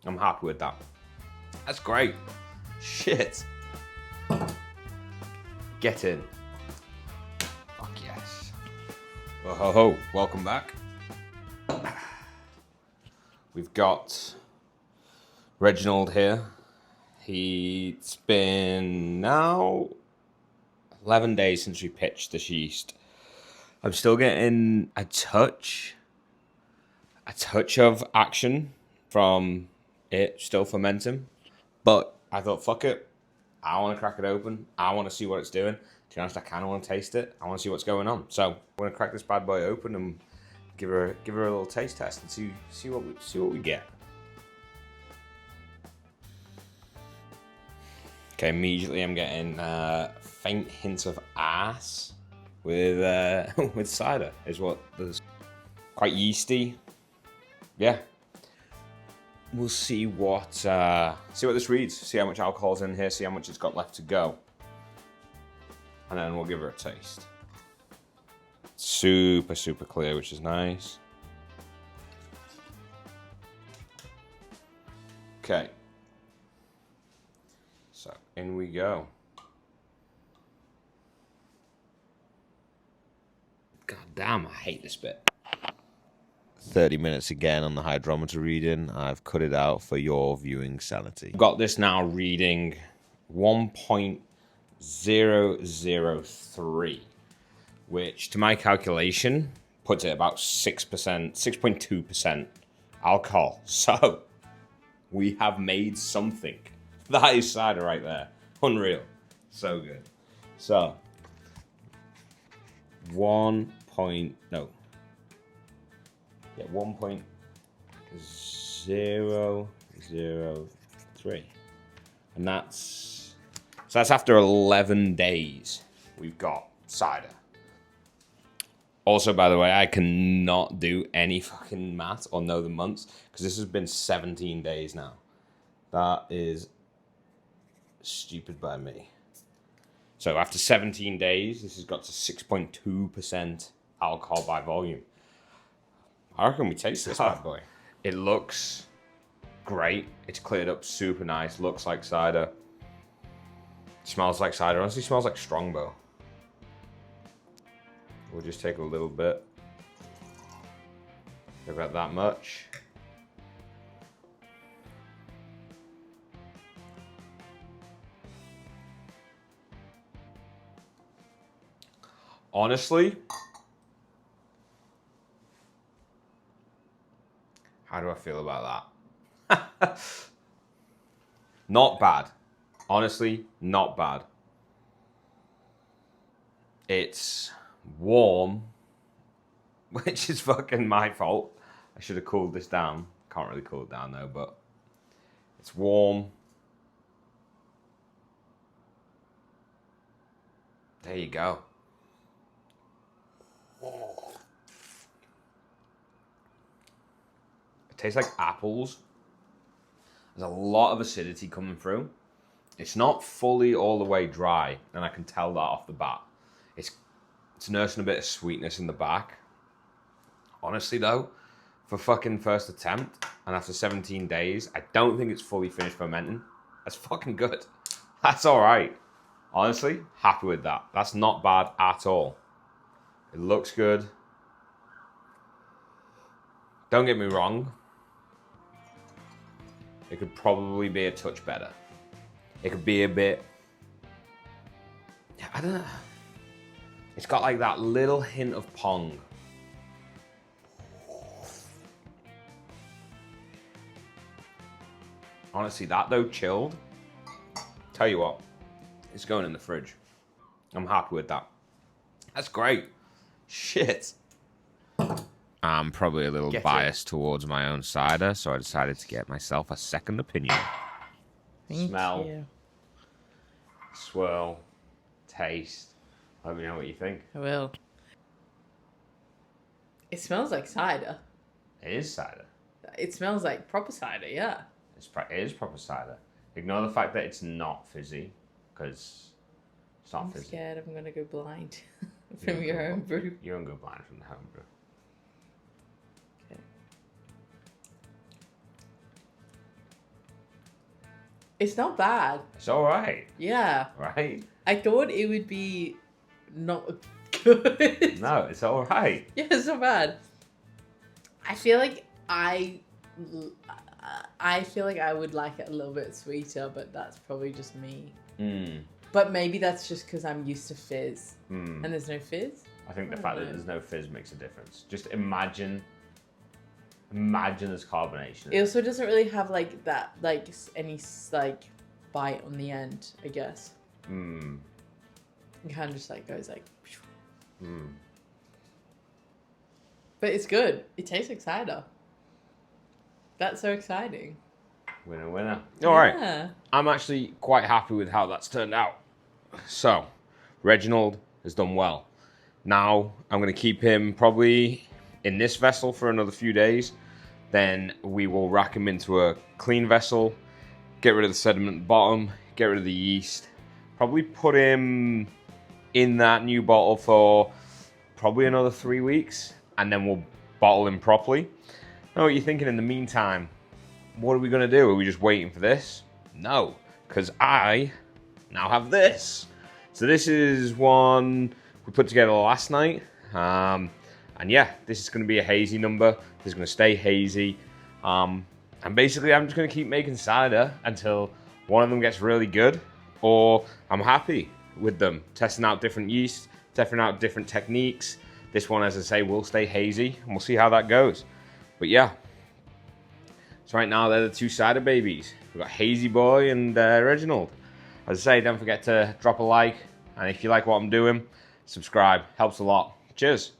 I'm happy with that. That's great. Shit. Get in. Fuck yes. Oh ho ho. Welcome back. We've got Reginald here. It's been now 11 days since we pitched this yeast. I'm still getting a touch of action from it still fermenting, but I thought, fuck it. I want to crack it open. I want to see what it's doing. To be honest, I kind of want to taste it. I want to see what's going on. So I'm going to crack this bad boy open and give her a little taste test and see what we get. Okay, immediately I'm getting faint hints of ass with cider. Is what there's quite yeasty. Yeah. We'll see what this reads. See how much alcohol's in here. See how much it's got left to go, and then we'll give her a taste. Super clear, which is nice. Okay. So in we go. God damn, I hate this bit. 30 minutes again on the hydrometer reading. I've cut it out for your viewing sanity. I've got this now reading 1.003, which to my calculation puts it about 6%, 6.2% alcohol. So we have made something. That is cider right there. Unreal. So good. So 1.003. And that's after 11 days we've got cider. Also, by the way, I cannot do any fucking math or know the months because this has been 17 days now. That is stupid by me. So after 17 days, this has got to 6.2% alcohol by volume. I reckon we taste this bad boy. It looks great. It's cleared up super nice. Looks like cider. Smells like cider. Honestly, smells like Strongbow. We'll just take a little bit. About that much. Honestly, how do I feel about that? Not bad. Honestly, not bad. It's warm, which is fucking my fault. I should have cooled this down. Can't really cool it down though, but it's warm. There you go. It tastes like apples. There's a lot of acidity coming through. It's not fully all the way dry, and I can tell that off the bat. It's nursing a bit of sweetness in the back. Honestly though, for fucking first attempt, and after 17 days, I don't think it's fully finished fermenting. That's fucking good. That's alright. Honestly, happy with that. That's not bad at all. It looks good. Don't get me wrong. It could probably be a touch better. It could be a bit... I don't know. It's got like that little hint of pong. Honestly, that though, chilled. Tell you what, it's going in the fridge. I'm happy with that. That's great. Shit. I'm probably a little biased towards my own cider, so I decided to get myself a second opinion. Smell. Swirl. Taste. Let me know what you think. I will. It smells like cider. It is cider. It smells like proper cider, yeah. It is proper cider. Ignore the fact that it's not fizzy, because it's not fizzy. I'm scared I'm going to go blind from your home brew. You won't go blind from the home brew. It's not bad. It's all right, Yeah. right? I thought it would be not good. No, it's all right. Yeah, it's not bad. I feel like I feel like I would like it a little bit sweeter, but that's probably just me. But maybe that's just because I'm used to fizz, and there's no fizz. I think the fact that there's no fizz makes a difference. Just imagine there's carbonation. It also doesn't really have like that, like any like bite on the end, I guess. It kind of just like goes like. But it's good. It tastes like cider. That's so exciting. Winner, winner. All right. Yeah. I'm actually quite happy with how that's turned out. So, Reginald has done well. Now, I'm going to keep him probably in this vessel for another few days. Then we will rack him into a clean vessel, get rid of the sediment at the bottom, get rid of the yeast. Probably put him in that new bottle for probably another 3 weeks. And then we'll bottle him properly. Now, what are you thinking in the meantime? What are we going to do? Are we just waiting for this? No, because I now have this. So this is one we put together last night. And yeah, this is going to be a hazy number. This is going to stay hazy. And basically, I'm just going to keep making cider until one of them gets really good, or I'm happy with them. Testing out different yeast, testing out different techniques. This one, as I say, will stay hazy, and we'll see how that goes. But yeah, so right now they're the two cider babies. We've got Hazy Boy and Reginald. As I say, don't forget to drop a like, and if you like what I'm doing, subscribe. Helps a lot. Cheers.